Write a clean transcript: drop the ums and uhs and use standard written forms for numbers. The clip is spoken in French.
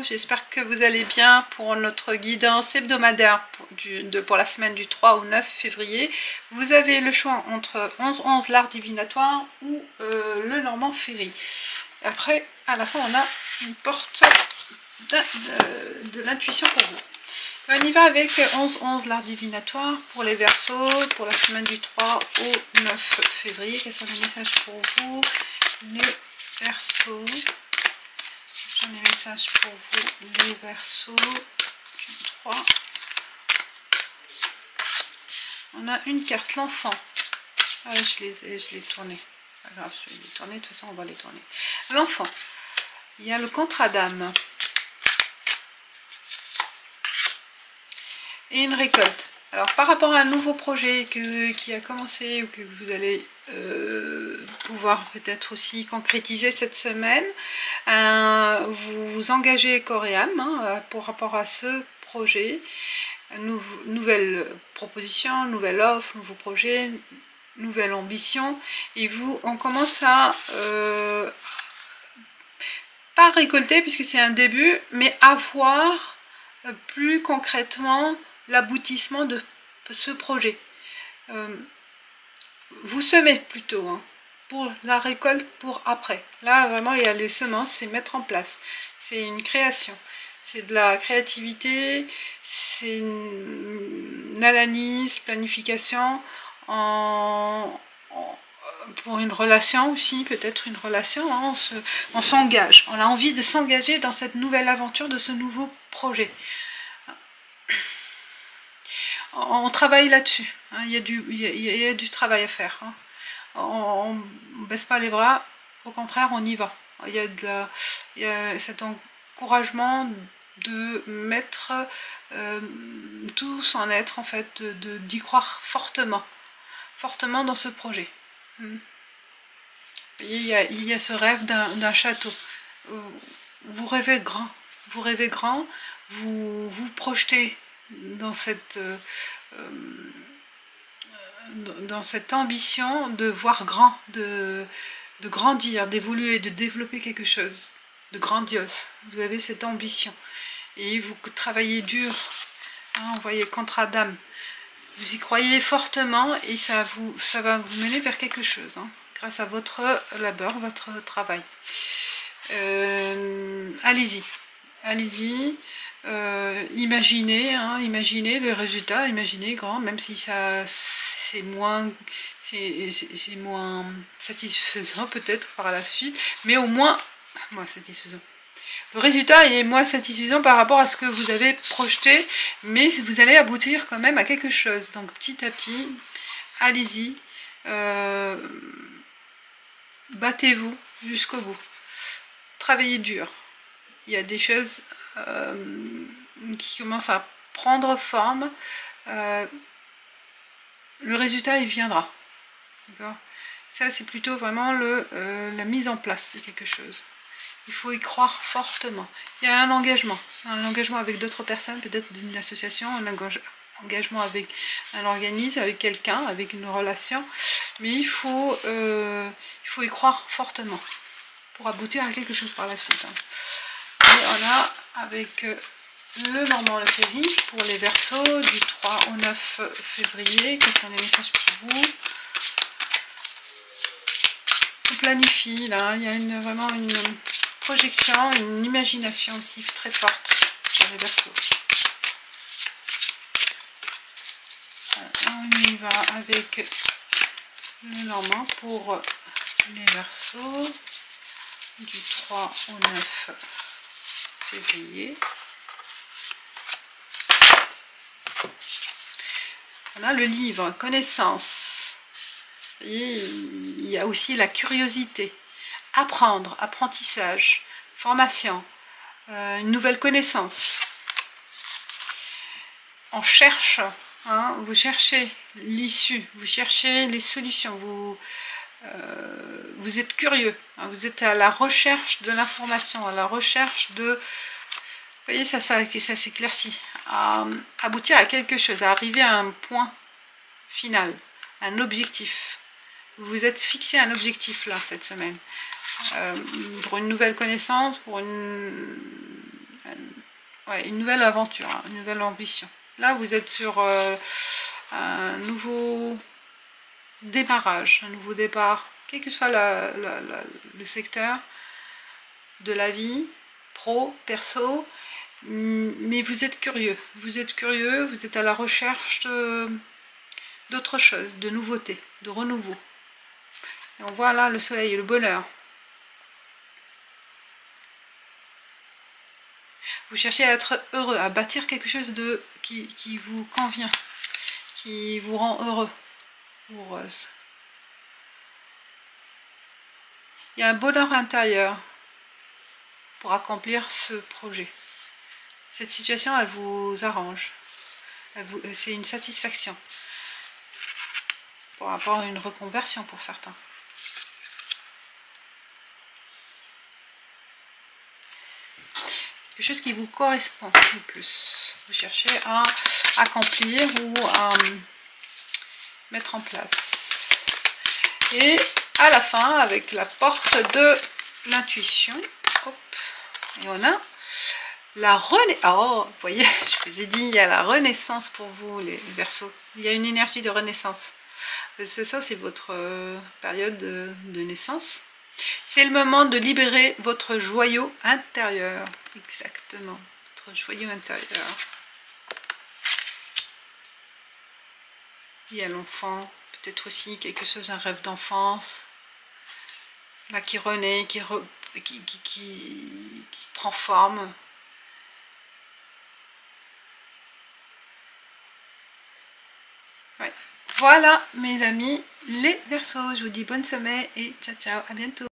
J'espère que vous allez bien pour notre guidance hebdomadaire pour la semaine du 3 au 9 février. Vous avez le choix entre 11-11 l'art divinatoire ou le Normand Ferry. Après, à la fin, on a une porte de l'intuition pour vous. On y va avec 11-11 l'art divinatoire pour les Verseaux, pour la semaine du 3 au 9 février. Quels sont les messages pour vous, les Verseaux? Quels sont les messages pour vous, les Verseaux du 3? On a une carte, l'enfant. Ah, je l'ai tourné. Pas grave, je vais les tourner. De toute façon, on va les tourner. L'enfant. Il y a le contrat d'âme. Et une récolte. Alors par rapport à un nouveau projet qui a commencé ou que vous allez pouvoir peut-être aussi concrétiser cette semaine, vous vous engagez corps et âme pour rapport à ce projet. Nouvelle proposition, nouvelle offre, nouveau projet, nouvelle ambition. Et on commence à pas récolter puisque c'est un début, mais à voir plus concrètement l'aboutissement de ce projet. Vous semez plutôt pour la récolte pour après. Là vraiment il y a les semences, c'est mettre en place, c'est une création, c'est de la créativité, c'est une analyse, planification pour une relation aussi, peut-être une relation, on s'engage, on a envie de s'engager dans cette nouvelle aventure, de ce nouveau projet. On travaille là-dessus, il y a du travail à faire. On ne baisse pas les bras, au contraire, on y va. Il y a cet encouragement de mettre tout son être, en fait, d'y croire fortement dans ce projet. Il y a ce rêve d'un château. Vous rêvez grand, vous vous projetez dans cette ambition de voir grand, de grandir, d'évoluer, de développer quelque chose de grandiose. Vous avez cette ambition et vous travaillez dur, vous voyez, contrat d'âme, vous y croyez fortement et ça va vous mener vers quelque chose, grâce à votre labeur, votre travail. Allez-y, imaginez le résultat, imaginez grand, même si c'est moins satisfaisant peut-être par la suite, mais au moins satisfaisant. Le résultat est moins satisfaisant par rapport à ce que vous avez projeté, mais vous allez aboutir quand même à quelque chose. Donc petit à petit, allez-y, battez-vous jusqu'au bout, travaillez dur. Il y a des choses qui commencent à prendre forme. Le résultat, il viendra. D'accord ? Ça, c'est plutôt vraiment la mise en place de quelque chose. Il faut y croire fortement. Il y a un engagement avec d'autres personnes, peut-être d'une association, un engagement avec un organisme, avec quelqu'un, avec une relation. Mais il faut y croire fortement pour aboutir à quelque chose par la suite. Et on a avec le Normand Ferry pour les Verseaux du 3 au 9 février. Quels sont les messages pour vous? On planifie, là, il y a vraiment une projection, une imagination aussi très forte sur les Verseaux. On y va avec le Normand pour les Verseaux du 3 au 9 février. On a le livre, connaissance. Et il y a aussi la curiosité, apprendre, apprentissage, formation, une nouvelle connaissance. On cherche, vous cherchez l'issue, vous cherchez les solutions, vous êtes curieux, vous êtes à la recherche de l'information, à la recherche de... Vous voyez, ça s'éclaircit, à aboutir à quelque chose, à arriver à un point final, un objectif. Vous vous êtes fixé un objectif là cette semaine, pour une nouvelle connaissance, pour une ouais, une nouvelle aventure, hein, une nouvelle ambition. Là, vous êtes sur un nouveau démarrage, un nouveau départ, quel que soit le secteur de la vie, pro, perso, mais vous êtes curieux, vous êtes à la recherche d'autre chose, de nouveautés, de renouveau. Et on voit là le soleil, le bonheur. Vous cherchez à être heureux, à bâtir quelque chose qui vous convient, qui vous rend heureux, heureuse. Il y a un bonheur intérieur pour accomplir ce projet. Cette situation, elle vous arrange. C'est une satisfaction. Pour avoir une reconversion pour certains. Quelque chose qui vous correspond le plus. Vous cherchez à accomplir ou à mettre en place. Et à la fin, avec la porte de l'intuition, et on a la renaissance. Oh, vous voyez, je vous ai dit, il y a la renaissance pour vous, les Verseaux. Il y a une énergie de renaissance. C'est ça, c'est votre période de naissance. C'est le moment de libérer votre joyau intérieur. Exactement, votre joyau intérieur. Il y a l'enfant, peut-être aussi quelque chose, un rêve d'enfance, là qui renaît, qui prend forme. Ouais. Voilà mes amis, les Verseaux, je vous dis bonne semaine et ciao ciao, à bientôt.